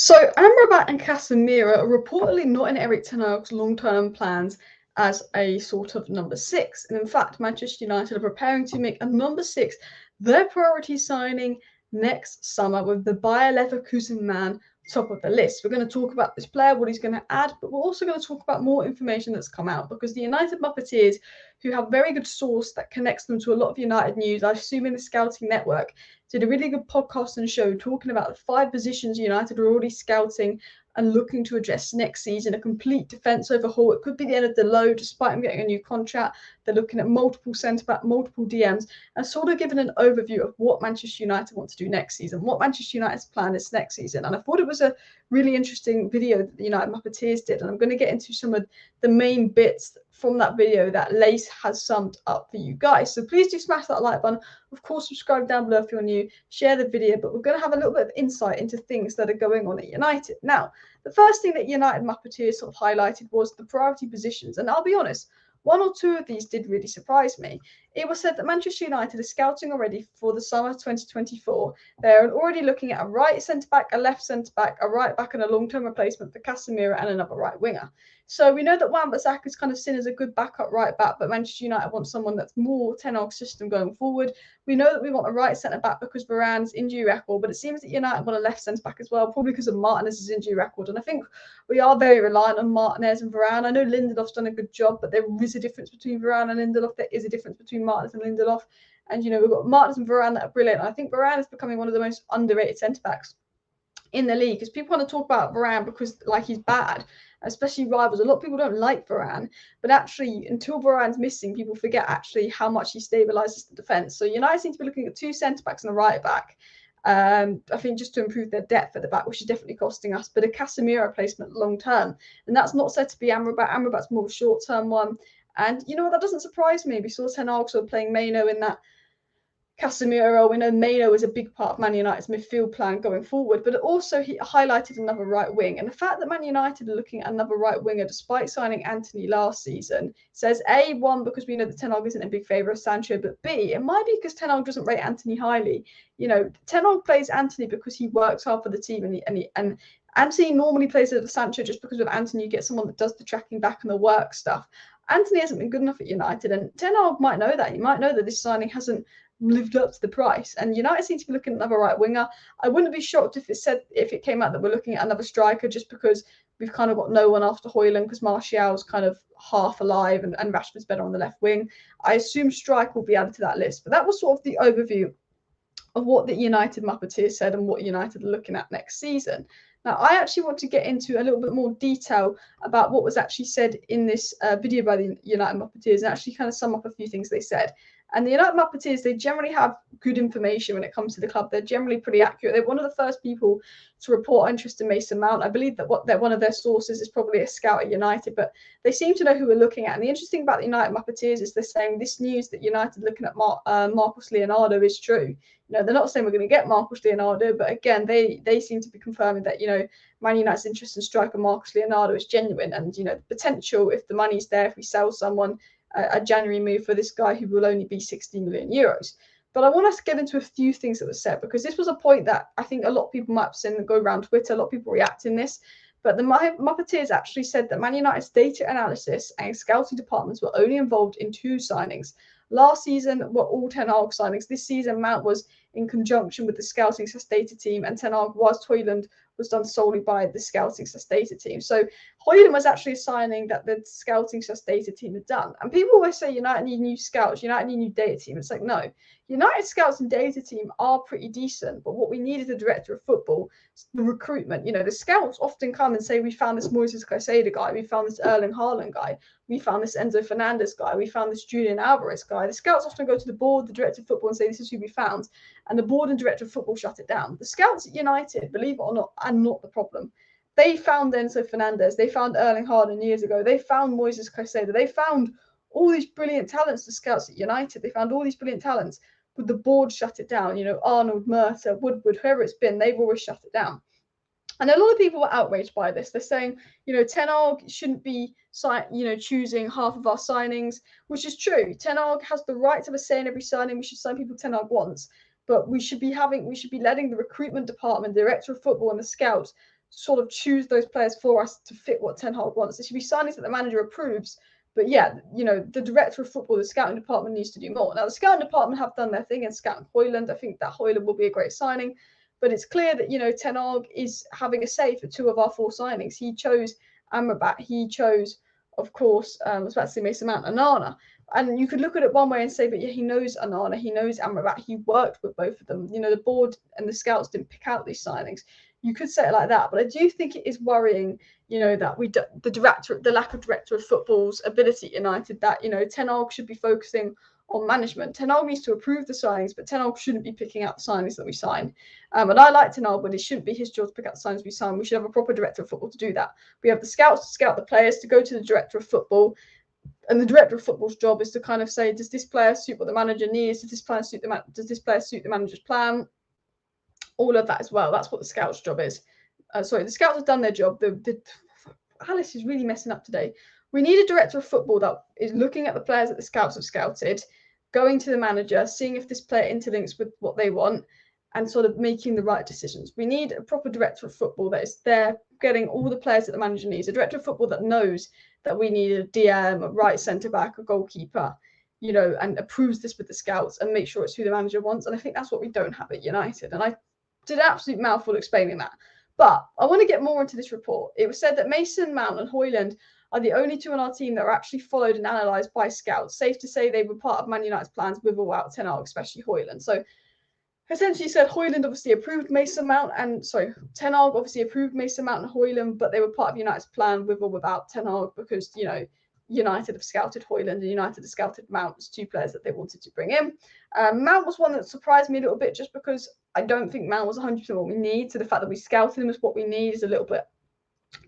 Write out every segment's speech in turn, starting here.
So Amrabat and Casemiro are reportedly not in Eric Ten Hag's long-term plans as a sort of number six. And in fact, Manchester United are preparing to make a number six their priority signing next summer, with the Bayer Leverkusen man top of the list. We're going to talk about this player, what he's going to add, but we're also going to talk about more information that's come out, because the United Muppeteers, who have a very good source that connects them to a lot of United news, I assume in the scouting network, did a really good podcast and show talking about the 5 positions United are already scouting and looking to address next season. A complete defence overhaul. It could be the end of the low, despite him getting a new contract. They're looking at multiple centre-back, multiple DMs, and sort of giving an overview of what Manchester United want to do next season, what Manchester United's plan is next season. And I thought it was a really interesting video that the United Muppeteers did, and I'm going to get into some of the main bits from that video that Lace has summed up for you guys. So please do smash that like button. Of course, subscribe down below if you're new, share the video, but we're going to have a little bit of insight into things that are going on at United. Now, the first thing that United Muppeteers sort of highlighted was the priority positions, and I'll be honest, one or two of these did really surprise me. It was said that Manchester United is scouting already for the summer 2024. They're already looking at a right centre-back, a left centre-back, a right-back, and a long-term replacement for Casemiro and another right winger. So we know that Wan-Bissaka is kind of seen as a good backup right back, but Manchester United wants someone that's more Ten Hag's system going forward. We know that we want a right centre back because Varane's injury record, but it seems that United want a left centre back as well, probably because of Martinez's injury record. And I think we are very reliant on Martinez and Varane. I know Lindelof's done a good job, but there is a difference between Varane and Lindelof. There is a difference between Martinez and Lindelof. And, you know, we've got Martinez and Varane that are brilliant. And I think Varane is becoming one of the most underrated centre backs in the league, because people want to talk about Varane because like he's bad, especially rivals. A lot of people don't like Varane, but actually until Varane's missing, people forget actually how much he stabilises the defence. So United seem to be looking at 2 centre-backs and a right-back, I think, just to improve their depth at the back, which is definitely costing us, but a Casemiro replacement long-term. And that's not said to be Amrabat. Amrabat's more of a short-term one. And you know what, that doesn't surprise me. We saw Ten Hag sort of playing Maino in that Casemiro. We know Maino is a big part of Man United's midfield plan going forward, but also he highlighted another right wing. And the fact that Man United are looking at another right winger despite signing Antony last season says, A, one, because we know that Ten Hag isn't a big favourite of Sancho, but B, it might be because Ten Hag doesn't rate Antony highly. You know, Ten Hag plays Antony because he works hard for the team, and Antony normally plays over Sancho just because with Antony you get someone that does the tracking back and the work stuff. Antony hasn't been good enough at United, and Ten Hag might know that. He might know that this signing hasn't lived up to the price, and United seem to be looking at another right winger. I wouldn't be shocked if it came out that we're looking at another striker, just because we've kind of got no one after Højlund, because Martial's kind of half alive and Rashford's better on the left wing. I assume striker will be added to that list, but that was sort of the overview of what the United Muppeteers said and what United are looking at next season. Now, I actually want to get into a little bit more detail about what was actually said in this video by the United Muppeteers, and actually kind of sum up a few things they said. And the United Muppeteers, they generally have good information when it comes to the club. They're generally pretty accurate. They're one of the first people to report interest in Mason Mount. I believe that one of their sources is probably a scout at United, but they seem to know who we're looking at. And the interesting about the United Muppeteers is they're saying this news that United looking at Marcos Leonardo is true. You know, they're not saying we're going to get Marcos Leonardo, but again, they seem to be confirming that, you know, Man United's interest in striker Marcos Leonardo is genuine. And, you know, the potential, if the money's there, if we sell someone, a January move for this guy who will only be 60 million euros. But I want us to get into a few things that were said, because this was a point that I think a lot of people might have seen and go around Twitter. A lot of people reacting this. But the Muppeteers actually said that Man United's data analysis and scouting departments were only involved in 2 signings. Last season were all Ten Hag signings. This season, Mount was in conjunction with the scouting data team, and Ten Hag, whilst Højlund was done solely by the scouting data team. So Højlund was actually a signing that the scouting data team had done. And people always say United need new scouts, United need new data team. It's like, no, United scouts and data team are pretty decent, but what we need is a director of football, the recruitment. You know, the scouts often come and say, we found this Moises Caicedo guy, we found this Erling Haaland guy, we found this Enzo Fernandez guy, we found this Julian Alvarez guy. The scouts often go to the board, the director of football, and say, this is who we found. And the board and director of football shut it down. The scouts at United, believe it or not, are not the problem. They found Enzo Fernandez. They found Erling Haaland years ago. They found Moises Caicedo. They found all these brilliant talents, the scouts at United. They found all these brilliant talents, but the board shut it down. You know, Arnold, Murta, Woodward, whoever it's been, they've always shut it down. And a lot of people were outraged by this. They're saying, you know, Ten Hag shouldn't be, choosing half of our signings, which is true. Ten Hag has the right to have a say in every signing. We should sign people Ten Hag wants, but we should be letting the recruitment department, the director of football, and the scouts sort of choose those players for us to fit what Ten Hag wants. There should be signings that the manager approves. But yeah, you know, the director of football, the scouting department needs to do more. Now, the scouting department have done their thing and scouting Højlund. I think that Højlund will be a great signing. But it's clear that, you know, Ten Hag is having a say for 2 of our 4 signings. He chose Amrabat. He chose, of course, I was about to say Mason Mount and Onana. And you could look at it one way and say, but yeah, he knows Onana, he knows Amrabat, he worked with both of them. You know, the board and the scouts didn't pick out these signings. You could say it like that, but I do think it is worrying, you know, that the lack of director of football's ability at United, that, you know, Ten Hag should be focusing on management. Ten Hag needs to approve the signings, but Ten Hag shouldn't be picking out the signings that we sign. And I like Ten Hag, but it shouldn't be his job to pick out the signings we sign. We should have a proper director of football to do that. We have the scouts to scout the players, to go to the director of football. And the director of football's job is to kind of say, does this player suit what the manager needs? Does this player suit the manager's plan? All of that as well. That's what the scouts' job is. The scouts have done their job. Alice is really messing up today. We need a director of football that is looking at the players that the scouts have scouted, going to the manager, seeing if this player interlinks with what they want, and sort of making the right decisions. We need a proper director of football that is there getting all the players that the manager needs. A director of football that knows that we need a DM, a right centre-back, a goalkeeper, you know, and approves this with the scouts and make sure it's who the manager wants. And I think that's what we don't have at United. And I did an absolute mouthful explaining that. But I want to get more into this report. It was said that Mason Mount and Højlund are the only 2 on our team that are actually followed and analysed by scouts. Safe to say they were part of Man United's plans with or without Ten Hag, especially Højlund. So essentially said Højlund obviously approved Mason Mount Ten Hag obviously approved Mason Mount and Højlund, but they were part of United's plan with or without Ten Hag because, you know, United have scouted Højlund and United have scouted Mount as 2 players that they wanted to bring in. Mount was one that surprised me a little bit just because I don't think Mount was 100% what we need. So the fact that we scouted him as what we need is a little bit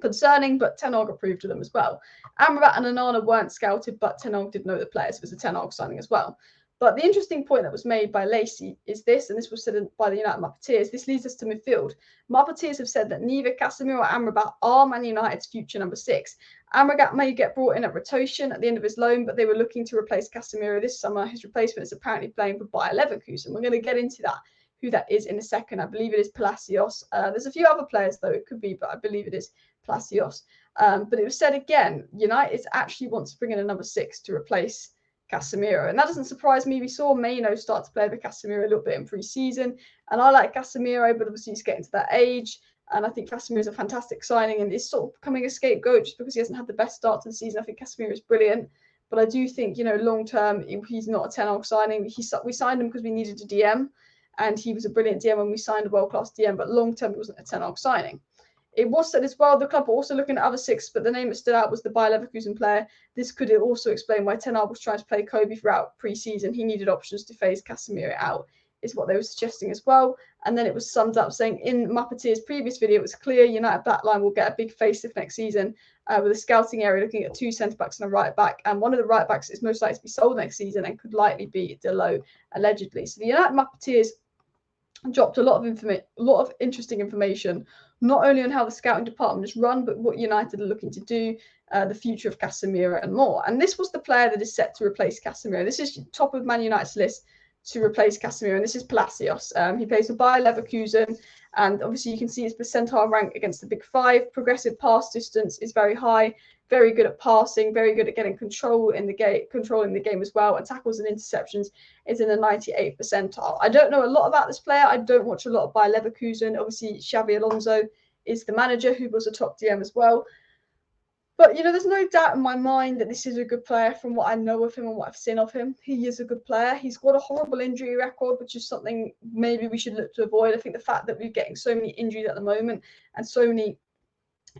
concerning, but Ten Hag approved of them as well. Amrabat and Onana weren't scouted, but Ten Hag did know the players. It was a Ten Hag signing as well. But the interesting point that was made by Lacey is this, and this was said by the United Marketeers. This leads us to midfield. Marketeers have said that neither Casemiro or Amrabat are Man United's future number 6. Amrabat may get brought in at rotation at the end of his loan, but they were looking to replace Casemiro this summer. His replacement is apparently playing for Bayer Leverkusen. We're going to get into that, who that is in a second. I believe it is Palacios. There's a few other players, though, it could be, but I believe it is Palacios. But it was said again, United actually wants to bring in a number 6 to replace Casemiro, and that doesn't surprise me. We saw Maino start to play with Casemiro a little bit in pre-season, and I like Casemiro, but obviously he's getting to that age, and I think Casemiro is a fantastic signing, and is sort of becoming a scapegoat just because he hasn't had the best start to the season. I think Casemiro is brilliant, but I do think, you know, long term he's not a Ten Hag signing. We signed him because we needed a DM, and he was a brilliant DM when we signed a world-class DM, but long term it wasn't a Ten Hag signing. It was said as well, the club were also looking at other 6, but the name that stood out was the Bayer Leverkusen player. This could also explain why Ten Hag was trying to play Kobe throughout pre-season. He needed options to phase Casemiro out, is what they were suggesting as well. And then it was summed up saying in Muppeteer's previous video, it was clear United backline will get a big facelift next season with a scouting area looking at 2 centre-backs and a right-back. And one of the right-backs is most likely to be sold next season and could likely be Delo, allegedly. So the United Muppeteers dropped a lot of interesting information, not only on how the scouting department is run, but what United are looking to do, the future of Casemiro and more. And this was the player that is set to replace Casemiro. This is top of Man United's list to replace Casemiro, and this is Palacios. He plays for Bayer Leverkusen, and obviously you can see his percentile rank against the big 5. Progressive pass distance is very high, very good at passing, very good at getting controlling the game as well, and tackles and interceptions is in the 98th percentile. I don't know a lot about this player. I don't watch a lot of Bayer Leverkusen. Obviously, Xabi Alonso is the manager, who was a top DM as well. But, you know, there's no doubt in my mind that this is a good player from what I know of him and what I've seen of him. He is a good player. He's got a horrible injury record, which is something maybe we should look to avoid. I think the fact that we're getting so many injuries at the moment and so many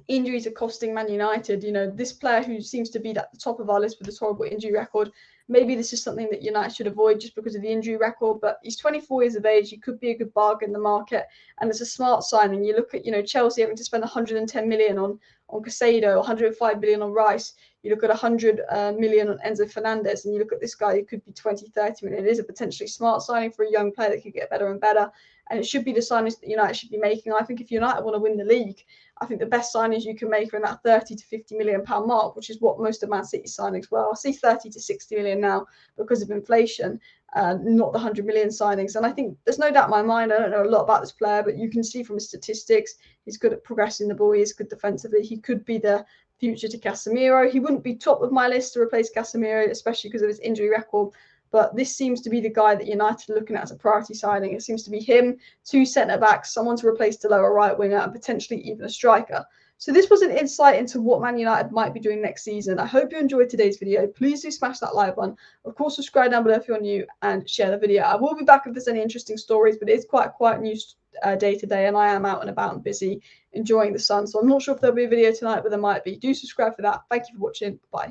injuries are costing Man United, you know, this player who seems to be at the top of our list with this horrible injury record, maybe this is something that United should avoid just because of the injury record. But he's 24 years of age. He could be a good bargain in the market, and it's a smart signing. You look at, you know, Chelsea having to spend 110 million on Caicedo, 105 million on Rice. You look at 100 million on Enzo Fernandez, and you look at this guy who could be 20, 30 million. It is a potentially smart signing for a young player that could get better and better. and it should be the signings that United should be making. I think if United want to win the league, I think the best signings you can make are in that 30 to 50 million pound mark, which is what most of Man City's signings were. I see 30 to 60 million now because of inflation, not the 100 million signings. And I think there's no doubt in my mind, I don't know a lot about this player, but you can see from his statistics, he's good at progressing the ball, he's good defensively. He could be the future to Casemiro. He wouldn't be top of my list to replace Casemiro, especially because of his injury record. But this seems to be the guy that United are looking at as a priority signing. It seems to be him, 2 centre-backs, someone to replace the lower right winger, and potentially even a striker. So this was an insight into what Man United might be doing next season. I hope you enjoyed today's video. Please do smash that like button. Of course, subscribe down below if you're new and share the video. I will be back if there's any interesting stories, but it is quite a quiet news day today, and I am out and about and busy enjoying the sun. So I'm not sure if there'll be a video tonight, but there might be. Do subscribe for that. Thank you for watching. Bye.